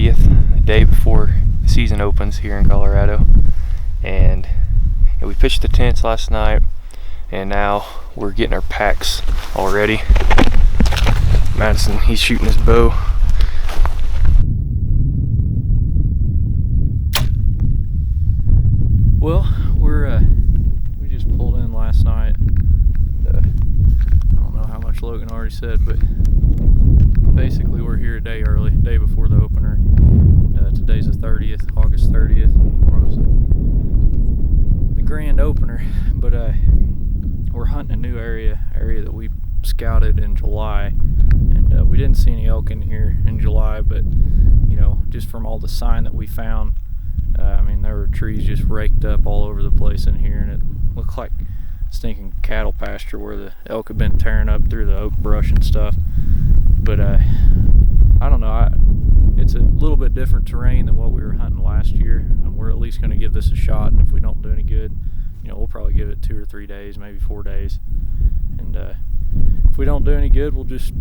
30th, the day before the season opens here in Colorado. And we pitched the tents last night, and now we're getting our packs all ready. Madison, he's shooting his bow. Well, we just pulled in last night. I don't know how much Logan already said, but basically we're here a day early, day before the opener. Today's the 30th, August 30th. The grand opener, but we're hunting a new area that we scouted in July, and we didn't see any elk in here in July, but just from all the sign that we found, I mean, there were trees just raked up all over the place in here, and it looked like stinking cattle pasture where the elk had been tearing up through the oak brush and stuff. But I don't know, it's a little bit different terrain than what we were hunting last year, and we're at least going to give this a shot, and if we don't do any good, we'll probably give it 2 or 3 days, maybe 4 days, and if we don't do any good, we'll just,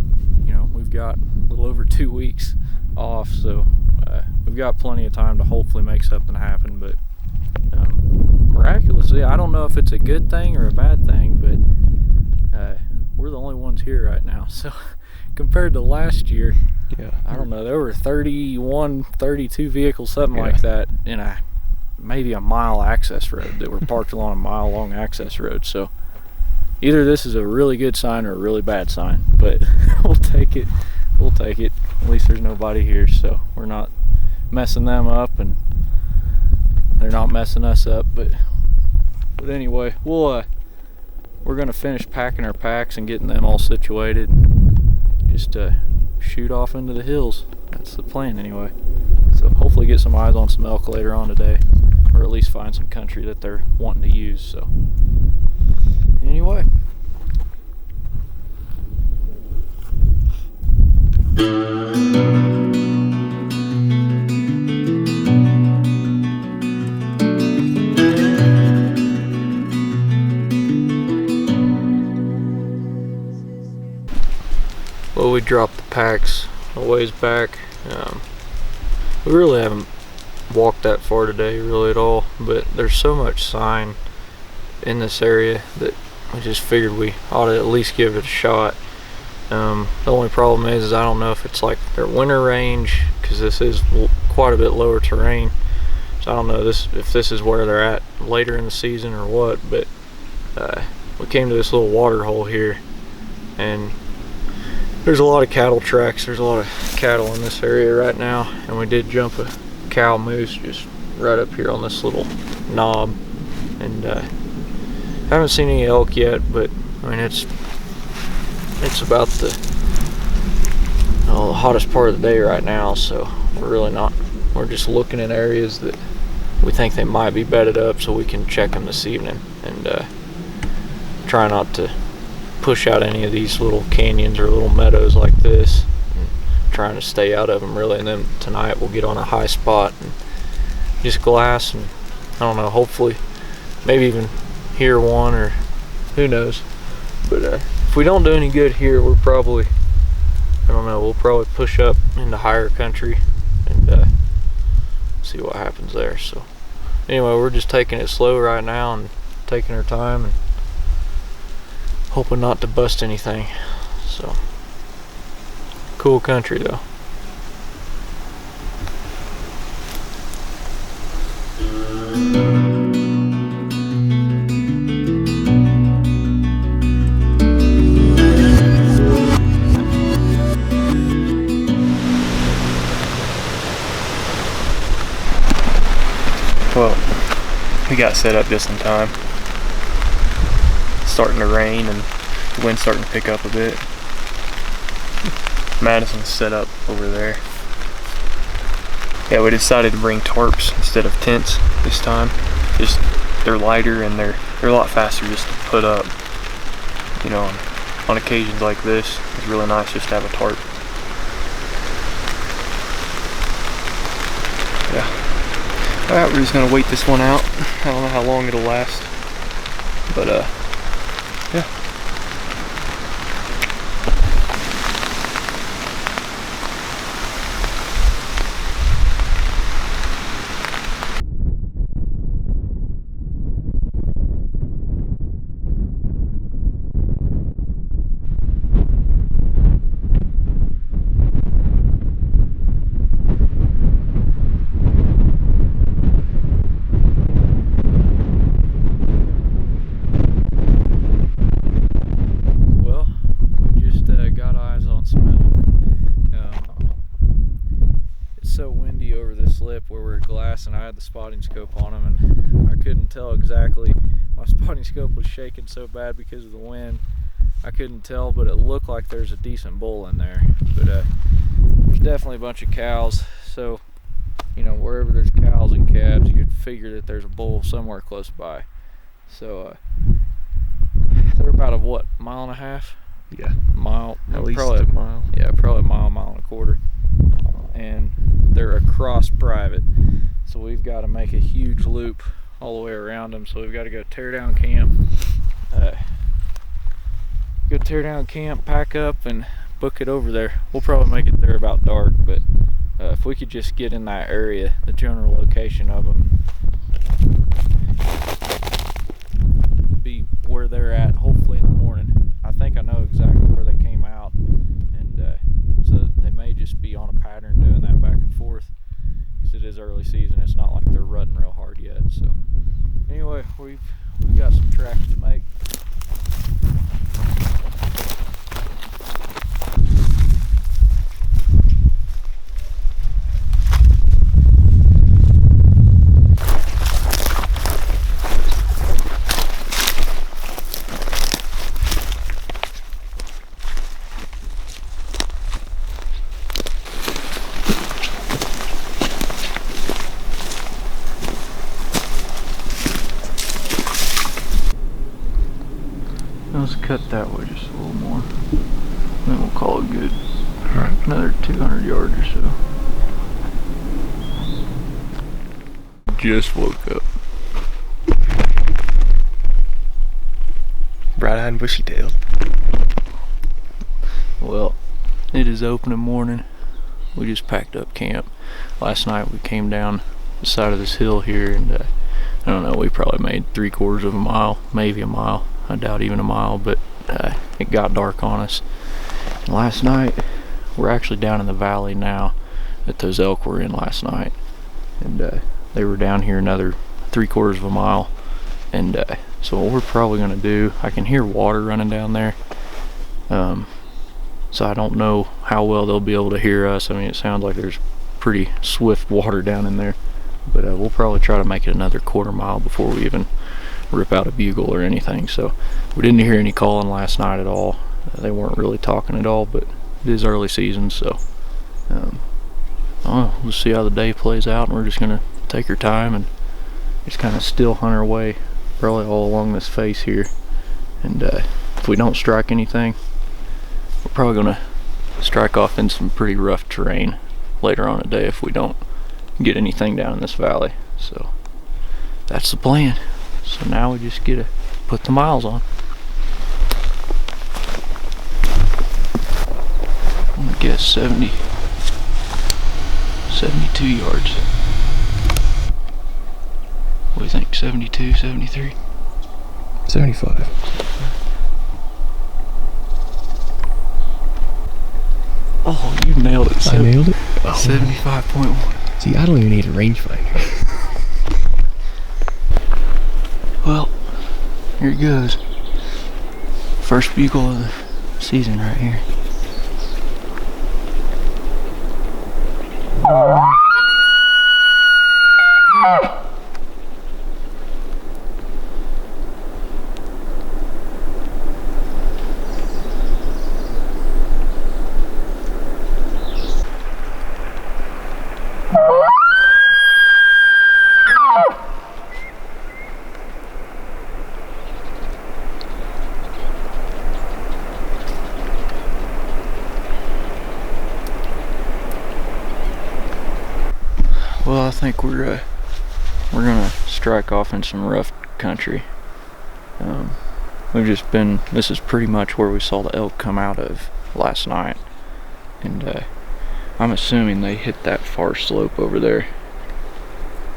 we've got a little over 2 weeks off, so we've got plenty of time to hopefully make something happen. But miraculously, I don't know if it's a good thing or a bad thing, but we're the only ones here right now, so compared to last year, I don't know, there were 31, 32 vehicles, something like that, in maybe a mile access road that were parked along a mile long access road. So either this is a really good sign or a really bad sign, but we'll take it. At least there's nobody here, so we're not messing them up and they're not messing us up. But anyway, we're gonna finish packing our packs and getting them all situated and just shoot off into the hills. That's the plan anyway. So hopefully get some eyes on some elk later on today, or at least find some country that they're wanting to use. So anyway, well, we dropped the packs a ways back. We really haven't walked that far today really at all, but there's so much sign in this area that we just figured we ought to at least give it a shot. The only problem is I don't know if it's like their winter range, because this is quite a bit lower terrain, so I don't know if this is where they're at later in the season or what. But we came to this little water hole here, and there's a lot of cattle tracks. There's a lot of cattle in this area right now, and we did jump a cow moose just right up here on this little knob, and haven't seen any elk yet, but I mean it's about the hottest part of the day right now, so we're just looking in areas that we think they might be bedded up so we can check them this evening, and try not to push out any of these little canyons or little meadows like this, and trying to stay out of them really. And then tonight we'll get on a high spot and just glass, and I don't know, hopefully maybe even hear one, or who knows. But if we don't do any good here, we'll probably push up into higher country and see what happens there. So anyway, we're just taking it slow right now and taking our time and hoping not to bust anything. So cool country though. Well, we got set up just in time. It's starting to rain and the wind's starting to pick up a bit. Madison's set up over there. Yeah, we decided to bring tarps instead of tents this time. Just they're lighter and they're a lot faster just to put up. On occasions like this, it's really nice just to have a tarp. Yeah. Alright, we're just gonna wait this one out. I don't know how long it'll last, but yeah. so windy over this lip where we're glassing. I had the spotting scope on them, and I couldn't tell exactly. My spotting scope was shaking so bad because of the wind. I couldn't tell, but it looked like there's a decent bull in there. But there's definitely a bunch of cows. So, you know, wherever there's cows and calves, you'd figure that there's a bull somewhere close by. So they're about a what, mile and a half? Yeah. Mile. At least probably a mile. Yeah, probably a mile, mile and a quarter. And they're across private. So we've got to make a huge loop all the way around them. So we've got to go tear down camp. Go tear down camp, pack up, and book it over there. We'll probably make it there about dark, but if we could just get in that area, the general location of them, be where they're at, hopefully in the morning. I think I know exactly where they came out, and so they may just be on a pattern doing that back and forth, because it is early season. It's not like they're rutting real hard yet. So anyway, we've got some tracks to make. Let's cut that way just a little more, then we'll call it good. Alright. Another 200 yards or so. Just woke up. Bright-eyed and bushy-tailed. Well, it is opening morning. We just packed up camp. Last night we came down the side of this hill here, and I don't know, we probably made 3/4 of a mile, maybe a mile. I doubt even a mile, but it got dark on us. And last night, we're actually down in the valley now that those elk were in last night. And they were down here another 3/4 of a mile. And so what we're probably gonna do, I can hear water running down there. So I don't know how well they'll be able to hear us. I mean, it sounds like there's pretty swift water down in there. But we'll probably try to make it another 1/4 mile before we even rip out a bugle or anything. So we didn't hear any calling last night at all. They weren't really talking at all, but it is early season, so we'll see how the day plays out, and we're just gonna take our time and just kind of still hunt our way probably all along this face here. And if we don't strike anything, we're probably gonna strike off in some pretty rough terrain later on in the day if we don't get anything down in this valley. So that's the plan. So now we just get to put the miles on. I'm gonna guess 72 yards. What do you think, 72, 73? 75. Oh, you nailed it. I nailed it? Oh. 75.1. See, I don't even need a rangefinder. Well, here it goes. First bugle of the season right here. Well, I think we're gonna strike off in some rough country. We've just been, this is pretty much where we saw the elk come out of last night, and I'm assuming they hit that far slope over there,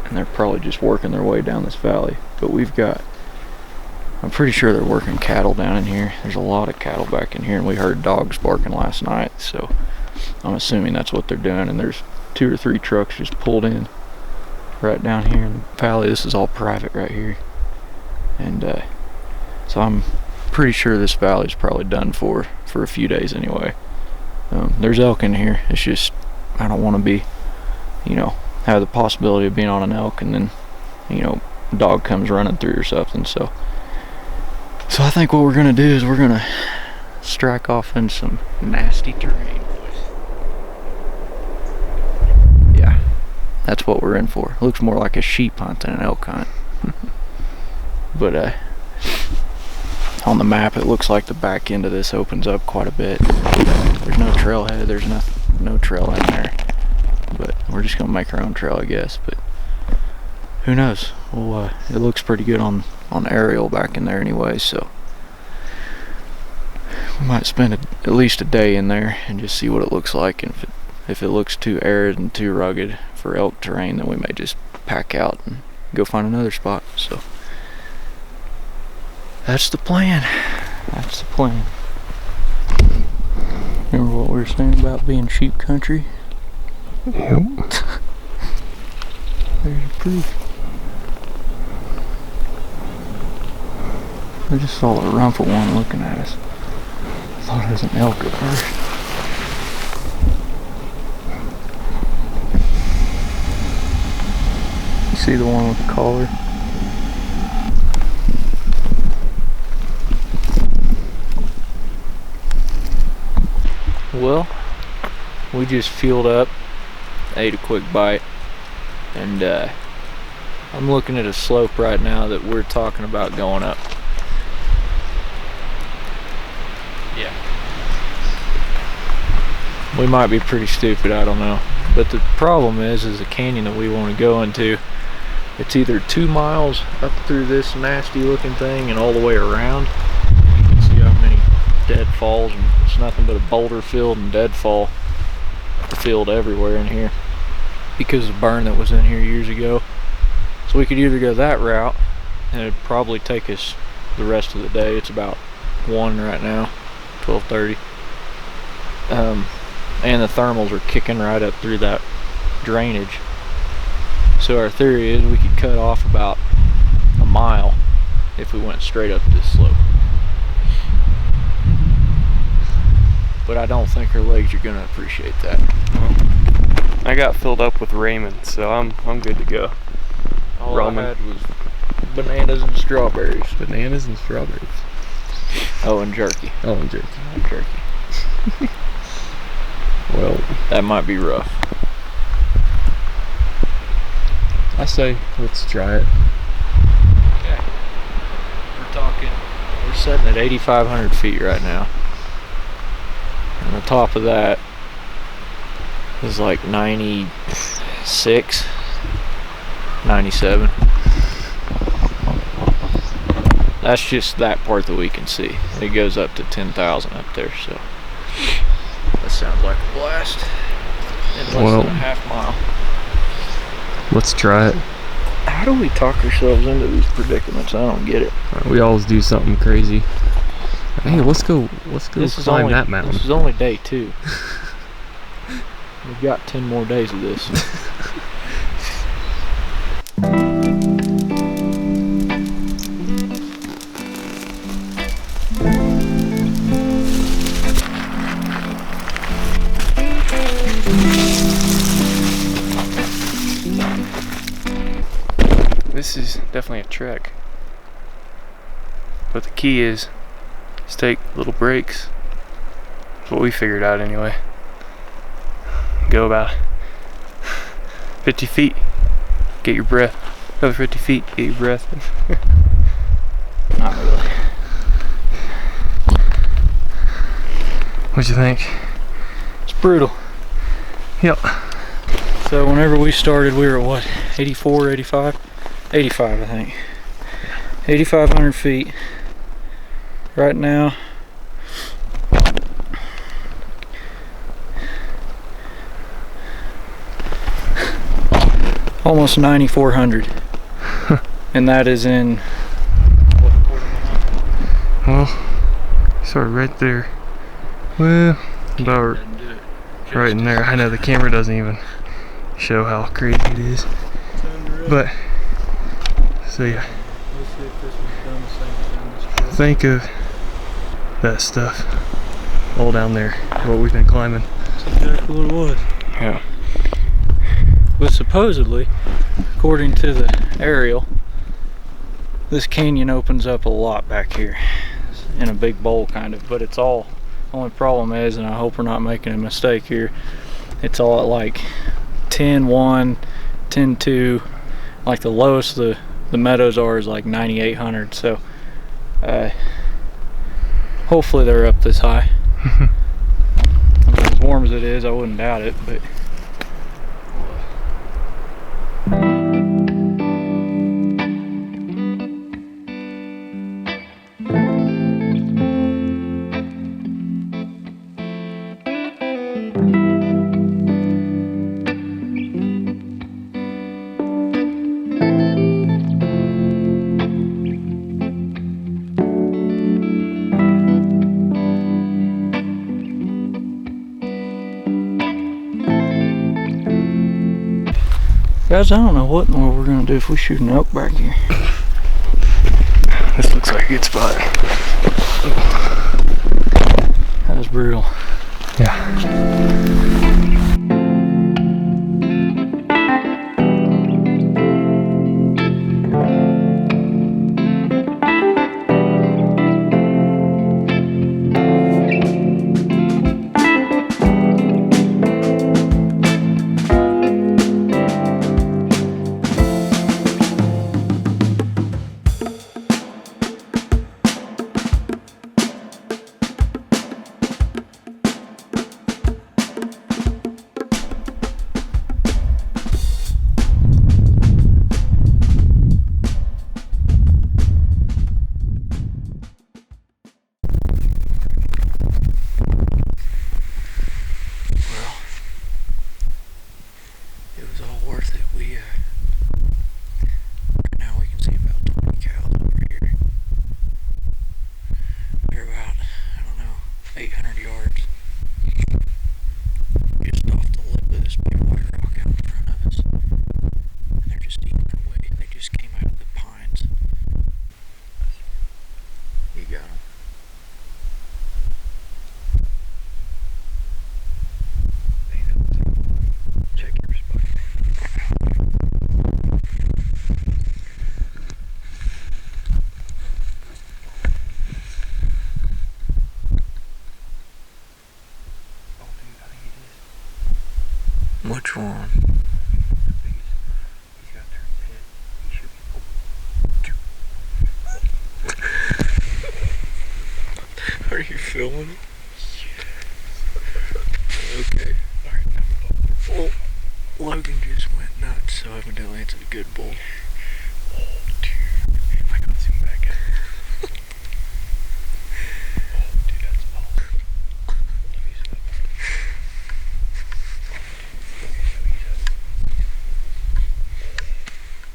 and they're probably just working their way down this valley. But we've got, I'm pretty sure they're working cattle down in here. There's a lot of cattle back in here, and we heard dogs barking last night, so I'm assuming that's what they're doing. And there's 2 or 3 trucks just pulled in right down here in the valley. This is all private right here, and so I'm pretty sure this valley's probably done for a few days anyway. There's elk in here. It's just I don't want to be you know, have the possibility of being on an elk and then, you know, a dog comes running through or something. So I think what we're gonna do is we're gonna strike off in some nasty terrain, boys. Yeah, that's what we're in for. It looks more like a sheep hunt than an elk hunt. But on the map it looks like the back end of this opens up quite a bit. There's no trailhead, there's no trail in there, but we're just gonna make our own trail, I guess. But who knows? Well, it looks pretty good on aerial back in there anyway, so we might spend at least a day in there and just see what it looks like. And if it looks too arid and too rugged for elk terrain, then we may just pack out and go find another spot. So that's the plan. That's the plan. Remember what we were saying about being sheep country? Yep. There's your proof. I just saw a rumpled one looking at us. I thought it was an elk at first. You see the one with the collar? Well, we just fueled up, ate a quick bite, and I'm looking at a slope right now that we're talking about going up. Yeah. We might be pretty stupid, I don't know. But the problem is the canyon that we want to go into, it's either 2 miles up through this nasty looking thing and all the way around. You can see how many deadfalls, and it's nothing but a boulder field and deadfall field everywhere in here because of the burn that was in here years ago. So we could either go that route, and it'd probably take us the rest of the day. It's about 1 right now, 12:30. And the thermals are kicking right up through that drainage. So our theory is we could cut off about a mile if we went straight up this slope. But I don't think our legs are gonna appreciate that. Well, I got filled up with ramen, so I'm good to go. All Ramen. I had was bananas and strawberries. Bananas and strawberries. Oh, and jerky. Oh, and jerky. And jerky. Well, that might be rough. I say let's try it. Okay. We're sitting at 8,500 feet right now. And the top of that is like 96, 97. That's just that part that we can see. It goes up to 10,000 up there, so that sounds like a blast. In less than a half mile. Let's try it. How do we talk ourselves into these predicaments? I don't get it. We always do something crazy. Hey, let's go climb that mountain. This is only day 2. We've got 10 more days of this. This is definitely a trek. But the key is take little breaks. That's what we figured out anyway. Go about 50 feet, get your breath. Another 50 feet, get your breath. Not really. What'd you think? It's brutal. Yep. So whenever we started, we were at what, 84, 85? 85, I think. 8,500 feet. Right now, almost 9,400. And that is in what, quarter mile? Well, sort of right there. Well, about right in there. I know the camera doesn't even show how crazy it is. But, so yeah. Think of that stuff all down there, what we've been climbing. That's exactly what it was. Yeah. But supposedly, according to the aerial, this canyon opens up a lot back here in a big bowl kind of, but it's all, only problem is, and I hope we're not making a mistake here, it's all at like 10-1, 10-2, like the lowest the meadows are is like 9,800, so hopefully they're up this high. I mean, as warm as it is, I wouldn't doubt it, but guys, I don't know what in the world we're gonna do if we shoot an elk back here. This looks like a good spot. That was brutal. Yeah. Which one? Are you filming it? Okay. Alright. Well, Logan just went nuts, so evidently it's a good bull. Oh, dude. I gotta zoom back in. Oh, dude, that's awesome. Let me zoom back.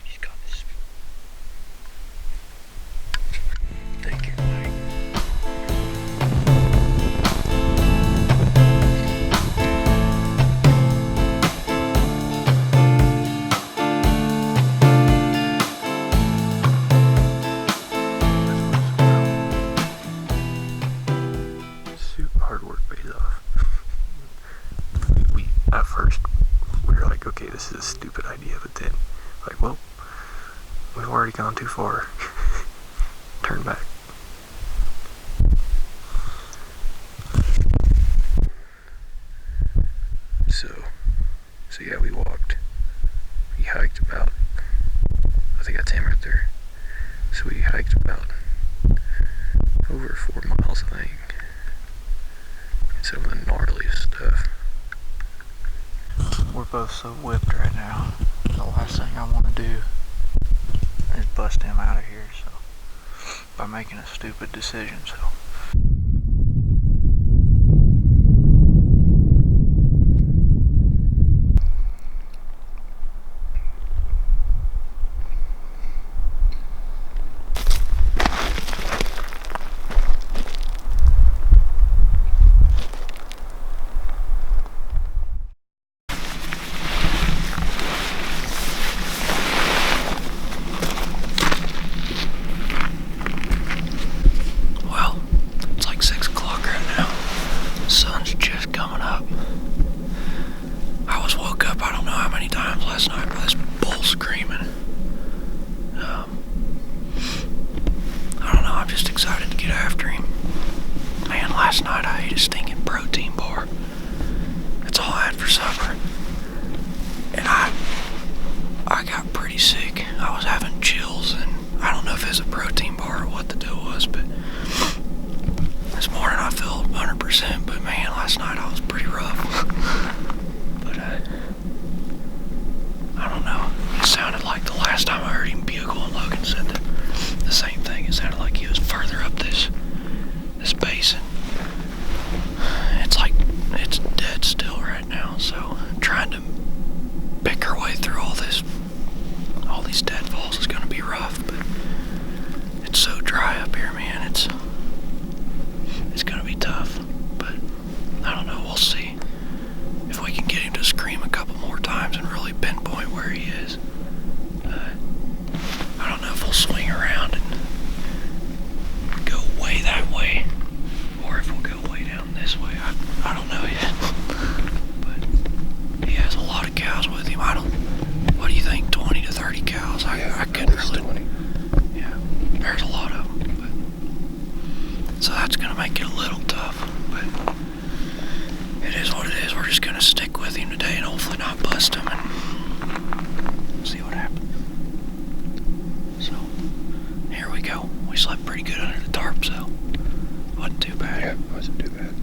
He's got this. Thank you, Mike. Hard work pays off. At first we were like, okay, this is a stupid idea, but then like, well, we've already gone too far. Turn back. So yeah, we hiked about, I think that's him right there. So we hiked about over 4 miles, I think. Some of the gnarliest stuff. We're both so whipped right now. The last thing I want to do is bust him out of here, so by making a stupid decision, so. Well, last night by this bull screaming. I don't know, I'm just excited to get after him. Man, last night I ate a stinking protein bar. That's all I had for supper. And I got pretty sick. I was having chills, and I don't know if it was a protein bar or what the deal was, but this morning I felt 100%, but man, last night I was pretty rough. But I don't know. It sounded like the last time I heard him bugle, and Logan said the same thing. It sounded like he was further up this basin. It's like it's dead still right now, so trying to pick our way through all these deadfalls is gonna be rough, but it's so dry up here, man. It's gonna be tough, but I don't know, we'll see if we can get him to scream a couple more times and really pinpoint where he is. I don't know if we'll swing around and go way that way, or if we'll go way down this way. I don't know yet. But he has a lot of cows with him. What do you think, 20 to 30 cows? I couldn't really. 20. Yeah, there's a lot of them. So that's going to make it a little tough. But it is what it is. We're just going to stick with him today and hopefully not bust him and see what happens. So, here we go. We slept pretty good under the tarp, so wasn't too bad. Yeah, it wasn't too bad.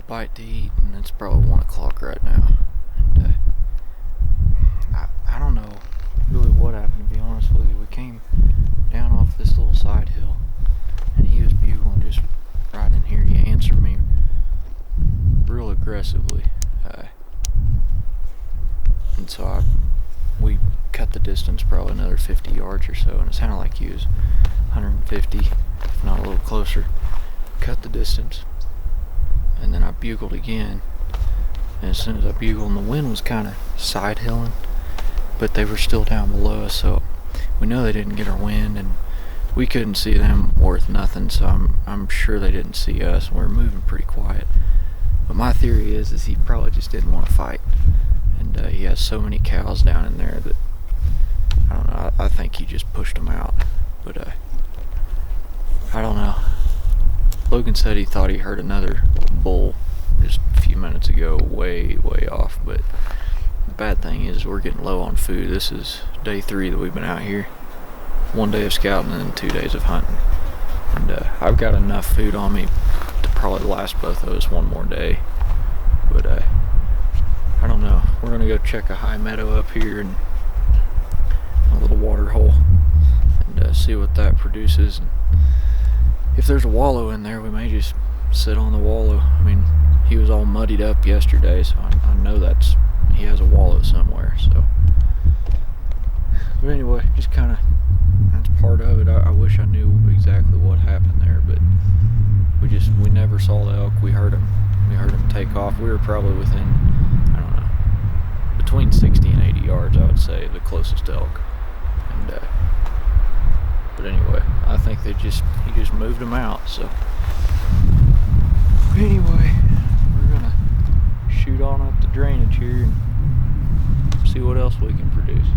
Bite to eat, and it's probably 1 o'clock right now. And I don't know really what happened, to be honest with you. We came down off this little side hill, and he was bugling just right in here. He answered me real aggressively, and so we cut the distance probably another 50 yards or so, and it sounded like he was 150, if not a little closer. Cut the distance, and then I bugled again, and as soon as I bugled, and the wind was kind of side hilling, but they were still down below us, so we know they didn't get our wind, and we couldn't see them worth nothing, so I'm sure they didn't see us, and we were moving pretty quiet. But my theory is he probably just didn't want to fight, and he has so many cows down in there that I don't know. I think he just pushed them out, but I don't know. Logan said he thought he heard another bull just a few minutes ago, way off. But the bad thing is we're getting low on food. This is day 3 that we've been out here. 1 day of scouting and then 2 days of hunting. And I've got enough food on me to probably last both of us one more day. But I don't know. We're gonna go check a high meadow up here and a little water hole and see what that produces. And if there's a wallow in there, we may just sit on the wallow. I mean, he was all muddied up yesterday, so I know he has a wallow somewhere. So, but anyway, just kind of that's part of it. I wish I knew exactly what happened there, but we never saw the elk. We heard him take off. We were probably within, I don't know, between 60 and 80 yards, I would say, the closest elk. And but anyway, I think he just moved them out. So anyway, we're gonna shoot on up the drainage here and see what else we can produce.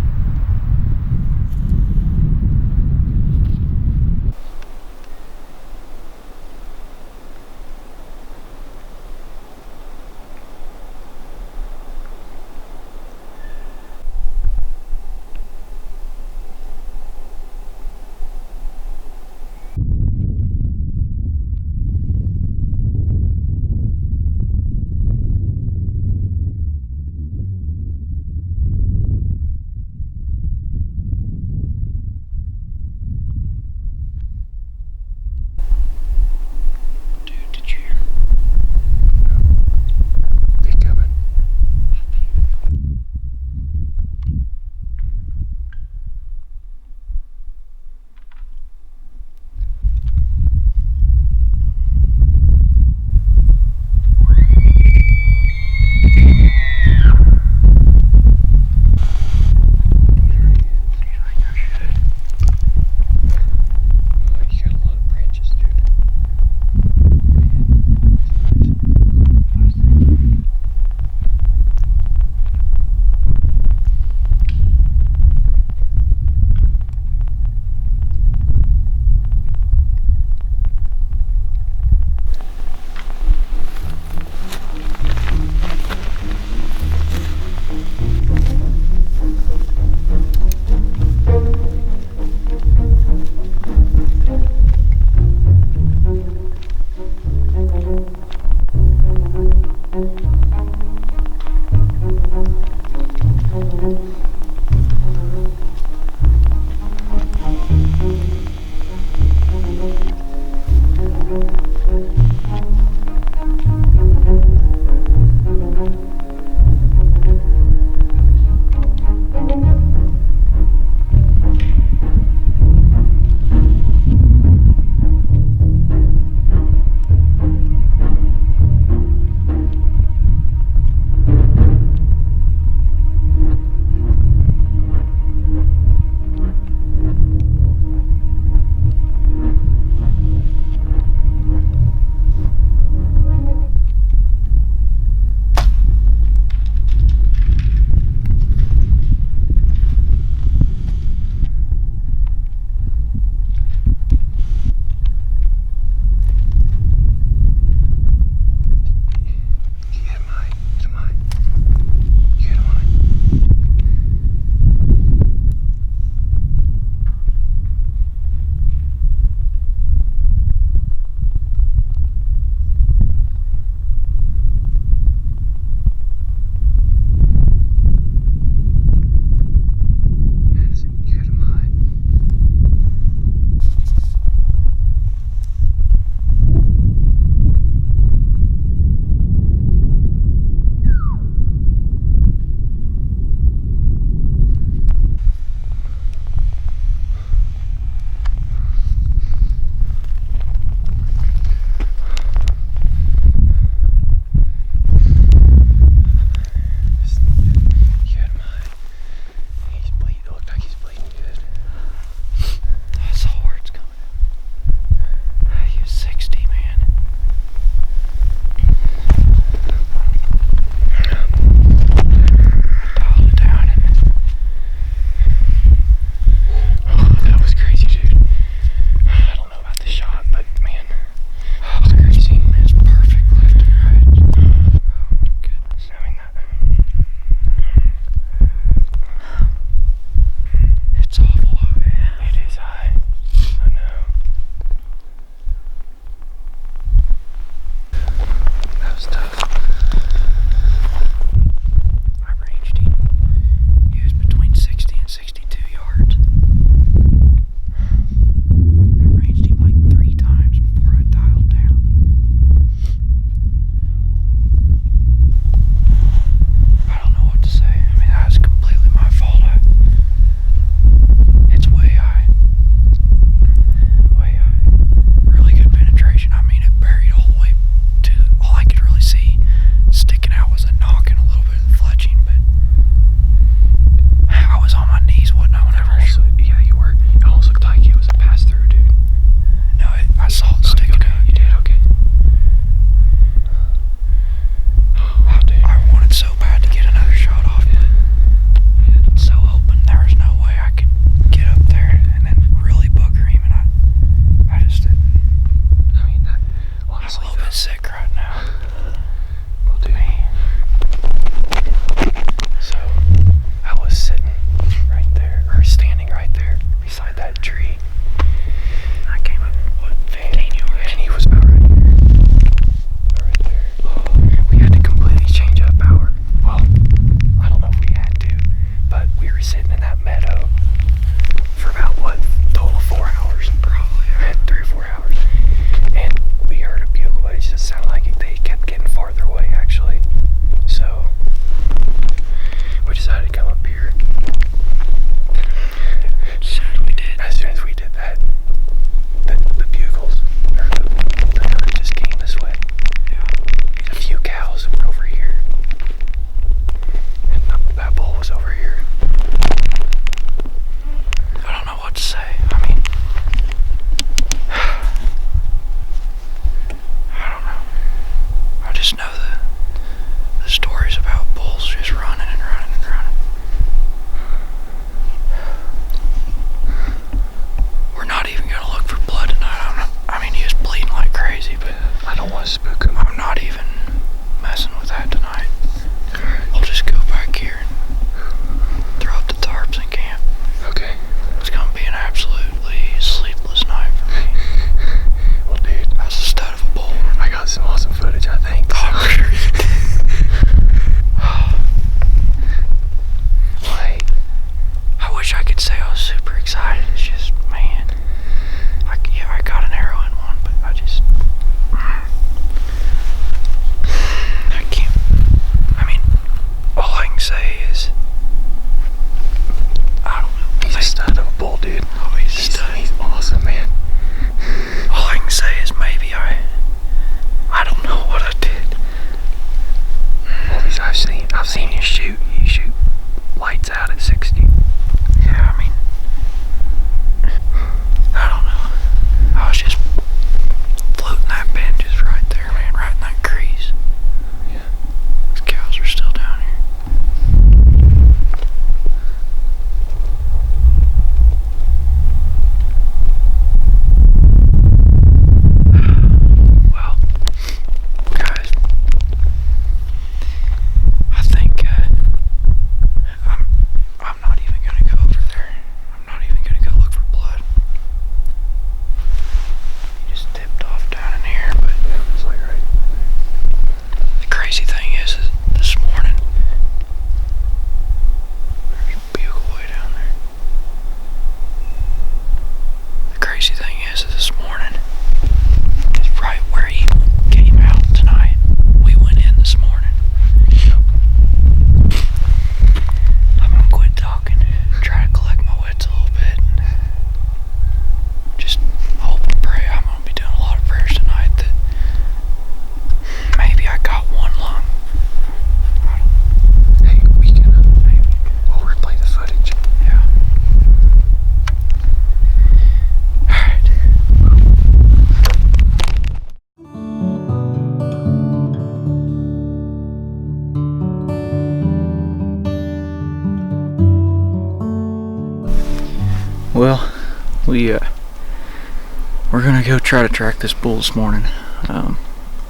we're gonna go try to track this bull this morning.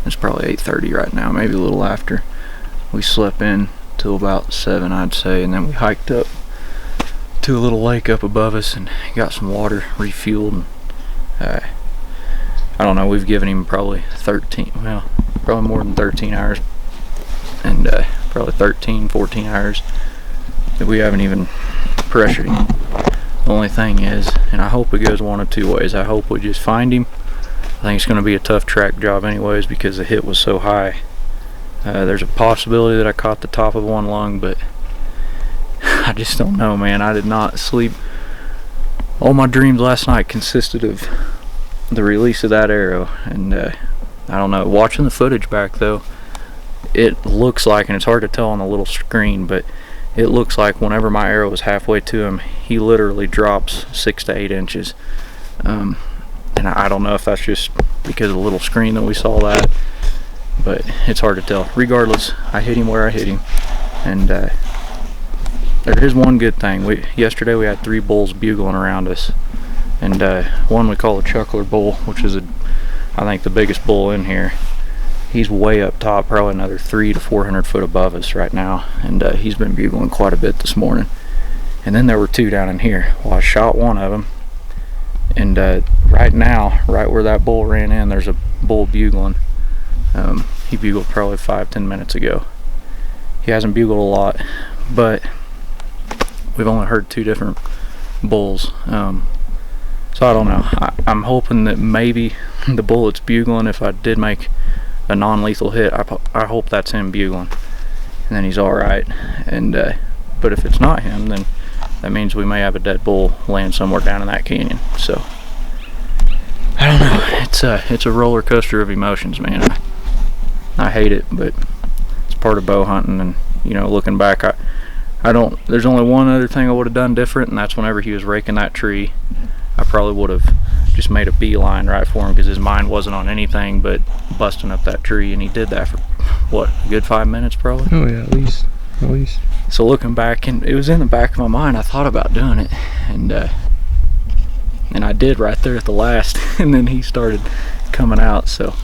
It's probably 8:30 right now, maybe a little after. We slept in till about 7, I'd say, and then we hiked up to a little lake up above us and got some water, refueled. And, I don't know, we've given him probably 13, well, probably more than 13 hours, and probably 13, 14 hours that we haven't even pressured him. The only thing is, and I hope it goes one of two ways. I hope we just find him. I think it's going to be a tough track job anyways because the hit was so high. There's a possibility that I caught the top of one lung, but I just don't know, man. I did not sleep. All my dreams last night consisted of the release of that arrow, and I don't know. Watching the footage back though, it looks like, and it's hard to tell on the little screen, but it looks like whenever my arrow was halfway to him, he literally drops 6 to 8 inches. And I don't know if that's just because of the little screen that we saw that, but it's hard to tell. Regardless, I hit him where I hit him, and there is one good thing. Yesterday we had 3 bulls bugling around us, and one we call a chuckler bull, which is I think the biggest bull in here. He's way up top, probably another 300 to 400 foot above us right now, and he's been bugling quite a bit this morning. And then there were 2 down in here. Well, I shot one of them, and right now, right where that bull ran in, there's a bull bugling. He bugled probably 5-10 minutes ago. He hasn't bugled a lot, but we've only heard 2 different bulls. So I don't know. I'm hoping that maybe the bull that's bugling, if I did make a non-lethal hit, I hope that's him bugling, and then he's all right. And but if it's not him, then that means we may have a dead bull laying somewhere down in that canyon. So I don't know. It's a roller coaster of emotions, man. I hate it, but it's part of bow hunting. And you know, looking back, I don't. There's only one other thing I would have done different, and that's whenever he was raking that tree, I probably would have just made a beeline right for him because his mind wasn't on anything but busting up that tree, and he did that for what, a good 5 minutes probably. Oh yeah, at least. So looking back, and it was in the back of my mind, I thought about doing it, and I did right there at the last, and then he started coming out. So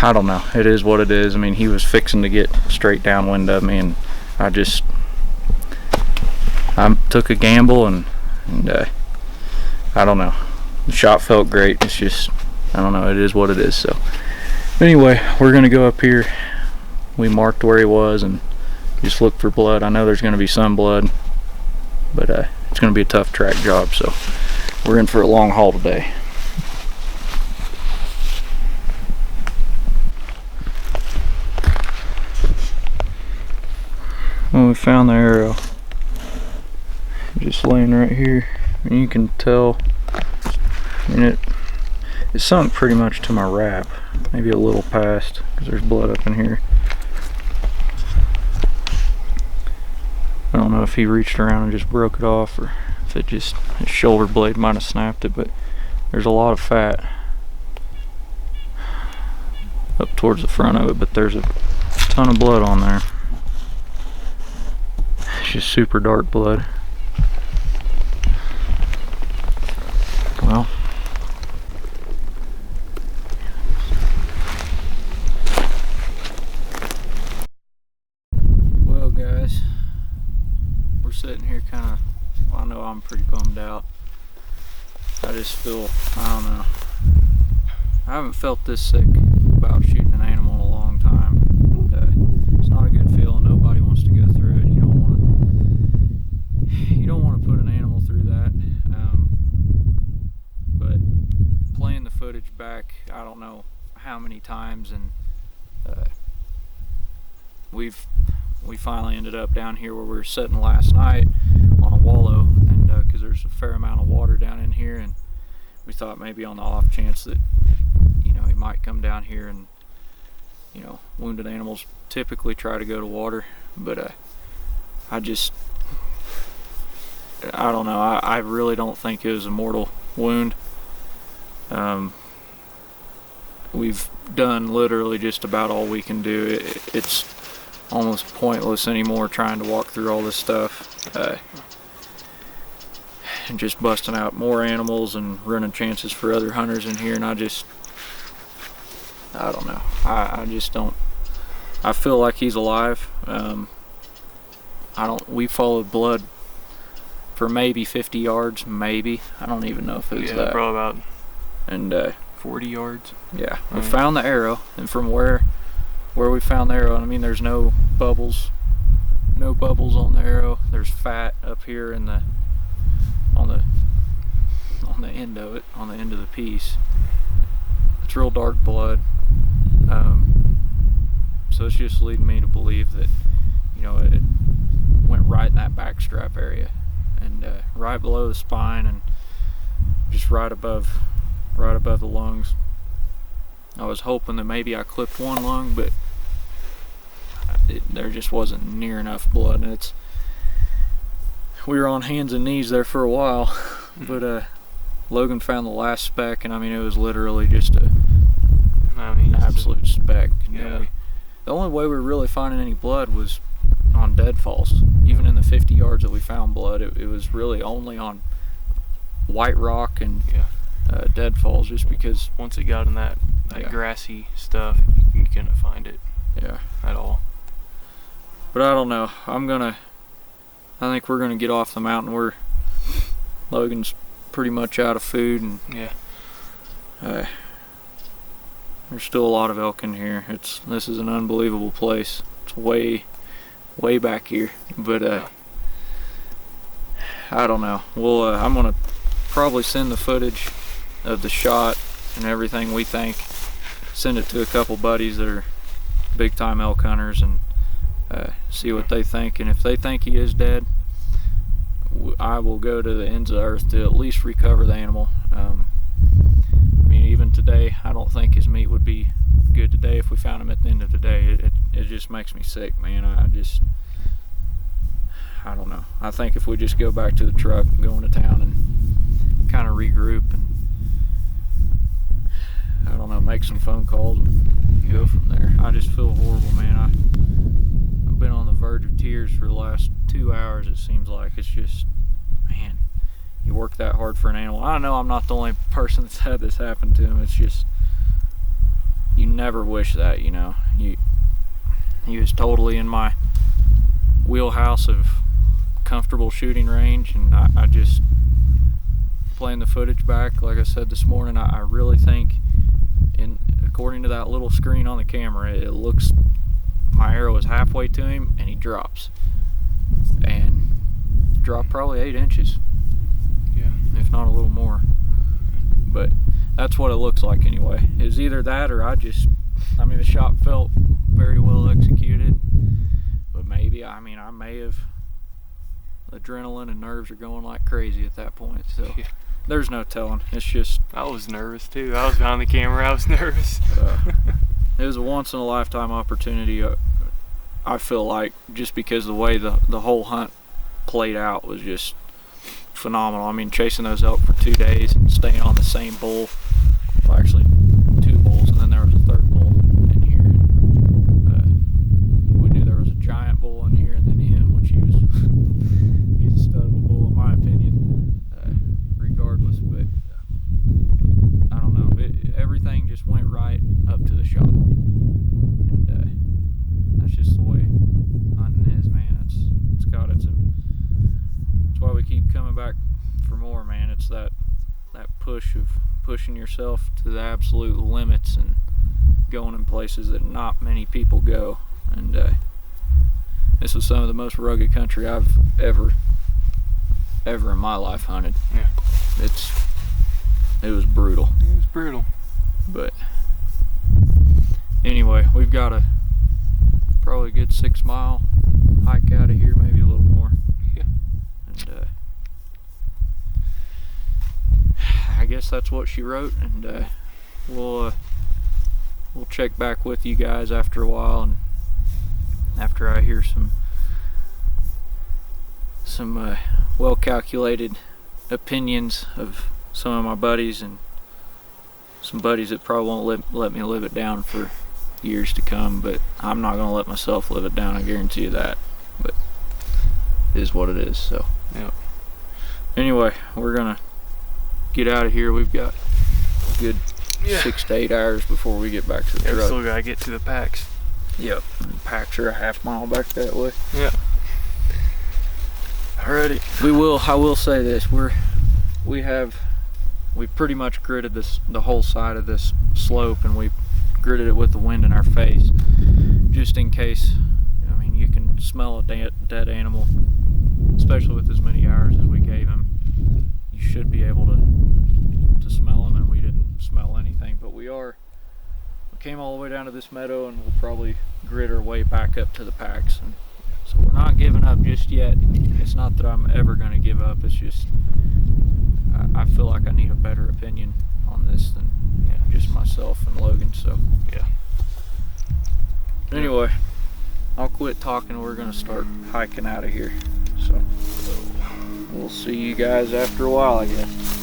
I don't know, it is what it is. I mean, he was fixing to get straight downwind of me, and I took a gamble, and I don't know. The shot felt great. It's just, I don't know, it is what it is. So anyway, we're gonna go up here. We marked where he was and just look for blood. I know there's gonna be some blood, but it's gonna be a tough track job, so we're in for a long haul today. Well, we found the arrow just laying right here, and you can tell, I mean, it sunk pretty much to my wrap, maybe a little past, because there's blood up in here. I don't know if he reached around and just broke it off, or if it just, his shoulder blade might have snapped it, but there's a lot of fat up towards the front of it, but there's a ton of blood on there. It's just super dark blood. Well guys, we're sitting here kind of, well, I know I'm pretty bummed out. I just feel, I don't know, I haven't felt this sick about shooting an animal in a long time, and it's not a good feeling. Nobody wants to go through it. You don't want to put an animal through that. But playing the footage back, I don't know how many times, and we finally ended up down here where we were sitting last night on a wallow, and because there's a fair amount of water down in here, and we thought maybe on the off chance that, you know, he might come down here, and you know, wounded animals typically try to go to water, but I don't know, I really don't think it was a mortal wound. We've done literally just about all we can do. It's almost pointless anymore trying to walk through all this stuff. and just busting out more animals and running chances for other hunters in here. And I don't know. I just don't. I feel like he's alive. We followed blood for maybe 50 yards, maybe. I don't even know if it was that. Probably about and 40 yards. Yeah, we found the arrow, and from where we found the arrow, I mean, there's no bubbles on the arrow. There's fat up here on the end of it, on the end of the piece. It's real dark blood. So it's just leading me to believe that, you know, it went right in that backstrap area, and right below the spine, and just right above the lungs. I was hoping that maybe I clipped one lung, but there just wasn't near enough blood. And we were on hands and knees there for a while, but Logan found the last speck, and I mean, it was literally just an absolute speck. Yeah. The only way we were really finding any blood was on deadfalls. Even in the 50 yards that we found blood, it was really only on white rock and deadfalls, just because once it got in that grassy stuff, you couldn't find it at all. But I don't know. I think we're gonna get off the mountain. Logan's pretty much out of food, and there's still a lot of elk in here. This is an unbelievable place. It's way back here, but I don't know. I'm gonna probably send the footage of the shot and everything we think, send it to a couple buddies that are big time elk hunters, and see what they think. And if they think he is dead, I will go to the ends of the earth to at least recover the animal. I mean, even today, I don't think his meat would be good today if we found him at the end of the day. It just makes me sick, man. I don't know. I think if we just go back to the truck, go into town, and kind of regroup, and I don't know, make some phone calls and go from there. I just feel horrible, man. I've been on the verge of tears for the last 2 hours, it seems like. It's just, man, you work that hard for an animal. I know I'm not the only person that's had this happen to him. It's just, you never wish that, you know. He was totally in my wheelhouse of comfortable shooting range, and I just, playing the footage back, like I said this morning, I really think, according to that little screen on the camera, it looks, my arrow is halfway to him and he drops, and dropped probably 8 inches, if not a little more. But that's what it looks like anyway. It was either that, or I mean, the shot felt very well executed, but maybe, I may have, adrenaline and nerves are going like crazy at that point, so there's no telling. It's just, I was nervous too. I was behind the camera, I was nervous. It was a once in a lifetime opportunity. I feel like, just because the way the whole hunt played out was just phenomenal. I mean, chasing those elk for 2 days and staying on the same bull, well, actually 2 bulls, and then there was a 3rd bull in here. And, we knew there was a giant bull in here, and then him, which he's a stud of a bull in my opinion, regardless. But I don't know, everything just went right up to the shot, and that's just the way hunting is, man. It's why we keep coming back for more, man. It's that push of pushing yourself to the absolute limits and going in places that not many people go. And this was some of the most rugged country I've ever in my life hunted. Yeah. It was brutal. It was brutal. But anyway, we've got probably a good 6 mile hike out of here, maybe a little more. Yeah. And I guess that's what she wrote, and we'll check back with you guys after a while, and after I hear some well calculated opinions of some of my buddies, and some buddies that probably won't let me live it down for years to come, but I'm not going to let myself live it down, I guarantee you that. But it is what it is. So yeah, Anyway, we're gonna get out of here. We've got a good 6 to 8 hours before we get back to the truck. We still gotta get to the packs. Yep, the packs are a half mile back that way. Yeah. Alrighty. I will say this, we pretty much gridded the whole side of this slope, and we gridded it with the wind in our face, just in case. I mean, you can smell a dead animal, especially with as many hours as we gave him. You should be able to smell them, and we didn't smell anything. But we came all the way down to this meadow, and we'll probably grid our way back up to the packs. And so we're not giving up just yet. It's not that I'm ever going to give up. It's just I feel like I need a better opinion on this than just myself and Logan. So yeah. Anyway, I'll quit talking. We're going to start hiking out of here. So we'll see you guys after a while, I guess.